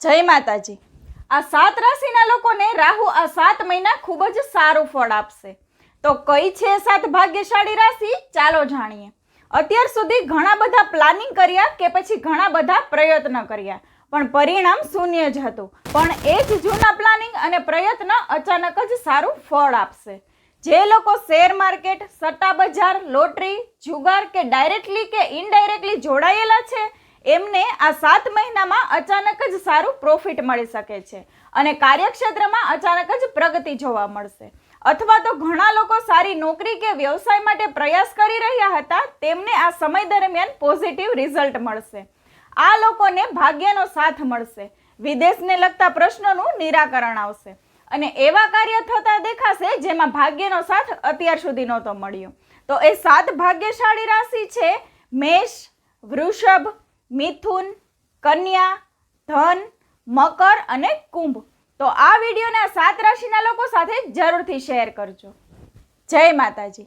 જય માતાજી। આ 7 રાશિના લોકોને રાહુ આ 7 મહિના ખૂબ જ સારું ફળ આપશે। તો કઈ છે 7 ભાગ્યશાળી રાશિ, ચાલો જાણીએ। અત્યાર સુધી ઘણા બધા પ્લાનિંગ કર્યા કે પછી ઘણા બધા પ્રયત્ન કર્યા, પણ પરિણામ શૂન્ય જ હતું। પણ એ જ જૂના પ્લાનિંગ અને પ્રયત્ન અચાનક જ સારું ફળ આપશે। જે લોકો શેર માર્કેટ, સટ્ટા બજાર, લોટરી, જુગાર કે ડાયરેક્ટલી કે ઇનડાયરેક્ટલી જોડાયેલા છે, એમને આ 7 મહિનામાં અચાનક જ સારું પ્રોફિટ મળી શકે છે અને કાર્યક્ષેત્રમાં અચાનક જ પ્રગતિ જોવા મળશે। અથવા તો ઘણા લોકો સારી નોકરી કે વ્યવસાય માટે પ્રયાસ કરી રહ્યા હતા, તેમને આ સમય દરમિયાન પોઝિટિવ રિઝલ્ટ મળશે। આ લોકોને ભાગ્યનો સાથ મળશે, વિદેશને લગતા પ્રશ્નોનું નિરાકરણ આવશે અને એવા કાર્ય થતા દેખાશે જેમાં ભાગ્યનો સાથ અત્યાર સુધી નહોતો મળ્યો। તો એ 7 ભાગ્યશાળી રાશિ છે મેષ, વૃષભ, મિથુન, કન્યા, ધન, મકર અને કુંભ। તો આ વિડીયોને આ 7 રાશિના લોકો સાથે જરૂરથી શેર કરજો। જય માતાજી।